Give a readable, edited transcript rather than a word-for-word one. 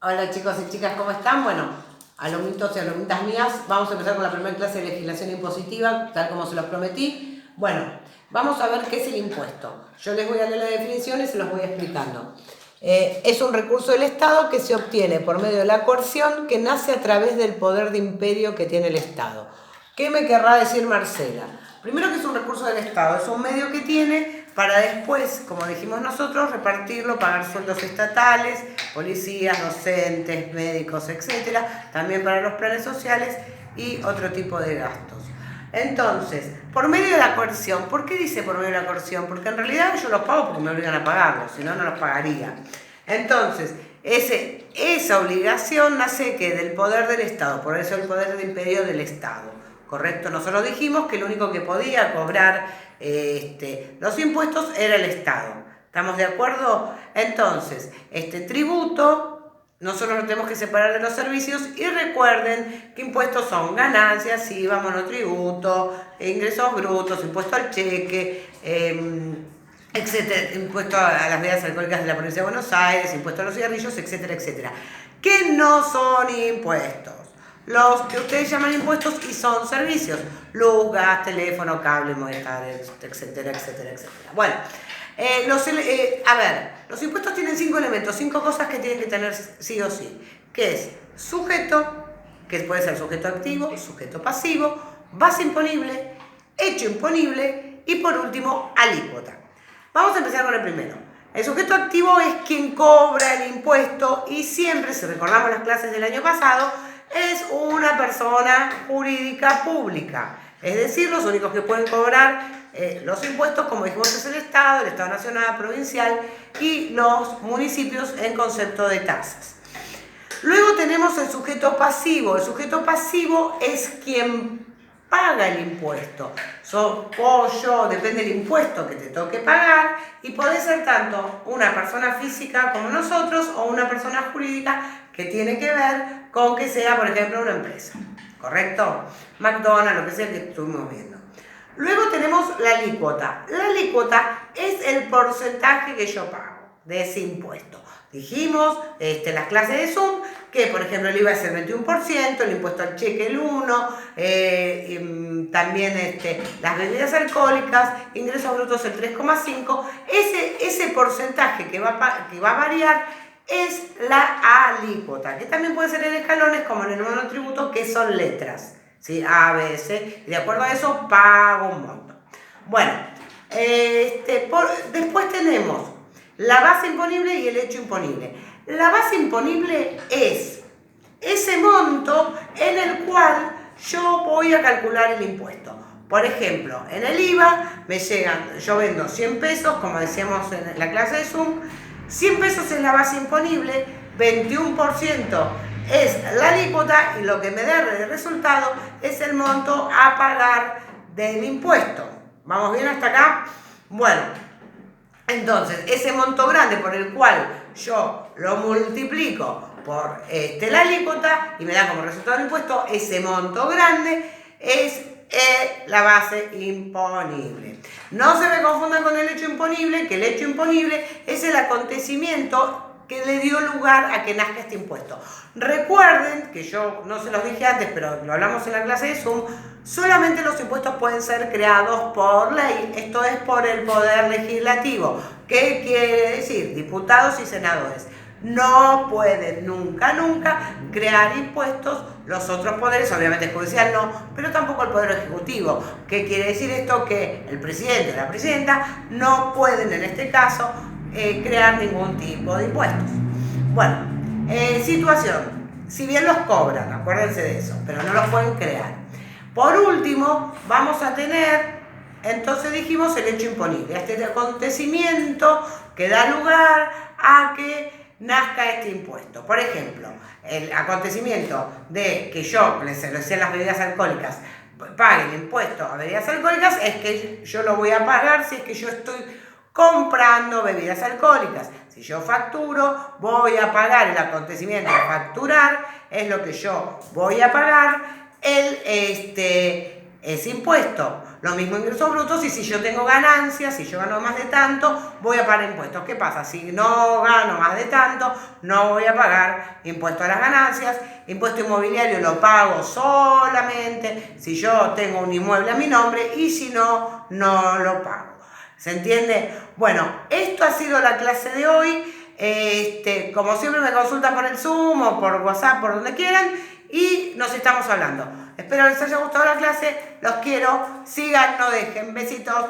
Hola chicos y chicas, ¿cómo están? Bueno, alumnitos y alumnitas mías, vamos a empezar con la primera clase de legislación impositiva, tal como se los prometí. Bueno, vamos a ver qué es el impuesto. Yo les voy a leer la definición y se los voy explicando. Es un recurso del Estado que se obtiene por medio de la coerción que nace a través del poder de imperio que tiene el Estado. ¿Qué me querrá decir Marcela? Primero que es un recurso del Estado, es un medio que tiene para después, como dijimos nosotros, repartirlo, pagar sueldos estatales, policías, docentes, médicos, etcétera, también para los planes sociales y otro tipo de gastos. Entonces, por medio de la coerción, ¿por qué dice por medio de la coerción? Porque en realidad yo los pago porque me obligan a pagarlos, si no, no los pagaría. Entonces, esa obligación nace que del poder del Estado, por eso el poder de imperio del Estado. ¿Correcto? Nosotros dijimos que el único que podía cobrar los impuestos era el Estado. ¿Estamos de acuerdo? Entonces, este tributo, nosotros lo tenemos que separar de los servicios y recuerden que impuestos son ganancias, IVA, monotributo, ingresos brutos, impuesto al cheque, etcétera, impuesto a las bebidas alcohólicas de la provincia de Buenos Aires, impuesto a los cigarrillos, etcétera, etcétera. Que no son impuestos. Los que ustedes llaman impuestos y son servicios, luz, gas, teléfono, cable, monetario, etcétera, etcétera, etcétera. Bueno, los impuestos tienen 5 elementos, 5 cosas que tienen que tener sí o sí, que es sujeto, que puede ser sujeto activo, sujeto pasivo, base imponible, hecho imponible y por último, alícuota. Vamos a empezar con el primero. El sujeto activo es quien cobra el impuesto y siempre, si recordamos las clases del año pasado, es una persona jurídica pública. Es decir, los únicos que pueden cobrar los impuestos, como dijimos, es el Estado Nacional, provincial y los municipios en concepto de tasas. Luego tenemos el sujeto pasivo. El sujeto pasivo es quien paga el impuesto. Yo, depende del impuesto que te toque pagar y puede ser tanto una persona física como nosotros o una persona jurídica que tiene que ver con que sea, por ejemplo, una empresa. ¿Correcto? McDonald's, lo que sea que estuvimos viendo. Luego tenemos la alícuota. La alícuota es el porcentaje que yo pago de ese impuesto. Dijimos en las clases de Zoom que, por ejemplo, el IVA es el 21%, el impuesto al cheque el 1%, también las bebidas alcohólicas, ingresos brutos el 3,5%. Ese porcentaje que va a variar es la alícuota, que también puede ser en escalones como en el monotributo, que son letras, ¿sí? A, B, C, y de acuerdo a eso pago un monto. Bueno, después tenemos la base imponible y el hecho imponible. La base imponible es ese monto en el cual yo voy a calcular el impuesto. Por ejemplo, en el IVA me llegan, yo vendo 100 pesos, como decíamos en la clase de Zoom, 100 pesos es la base imponible, 21% es la alícuota y lo que me da de resultado es el monto a pagar del impuesto. ¿Vamos bien hasta acá? Bueno, entonces ese monto grande por el cual yo lo multiplico por la alícuota y me da como resultado el impuesto, ese monto grande es la base imponible. No se me confundan con el hecho imponible, que el hecho imponible es el acontecimiento que le dio lugar a que nazca este impuesto. Recuerden que yo no se los dije antes, pero lo hablamos en la clase de Zoom, solamente los impuestos pueden ser creados por ley, esto es por el poder legislativo. ¿Qué quiere decir? Diputados y senadores. No pueden nunca crear impuestos los otros poderes, obviamente el judicial no, pero tampoco el poder ejecutivo. ¿Qué quiere decir esto? Que el presidente o la presidenta no pueden en este caso crear ningún tipo de impuestos. Bueno, situación, si bien los cobran, acuérdense de eso, pero no los pueden crear. Por último, vamos a tener, entonces dijimos, el hecho imponible, este acontecimiento que da lugar a que nazca este impuesto. Por ejemplo, el acontecimiento de que yo, les decía las bebidas alcohólicas, pague el impuesto a bebidas alcohólicas, es que yo lo voy a pagar si es que yo estoy comprando bebidas alcohólicas. Si yo facturo, voy a pagar el acontecimiento de facturar, es lo que yo voy a pagar, es impuesto. Lo mismo ingresos brutos, y si yo tengo ganancias, si yo gano más de tanto, voy a pagar impuestos. ¿Qué pasa? Si no gano más de tanto, no voy a pagar impuesto a las ganancias. Impuesto inmobiliario lo pago solamente si yo tengo un inmueble a mi nombre, y si no, no lo pago. ¿Se entiende? Bueno, esto ha sido la clase de hoy. Como siempre, me consultan por el Zoom o por WhatsApp, por donde quieran, y nos estamos hablando. Espero les haya gustado la clase, los quiero, sigan, no dejen, besitos.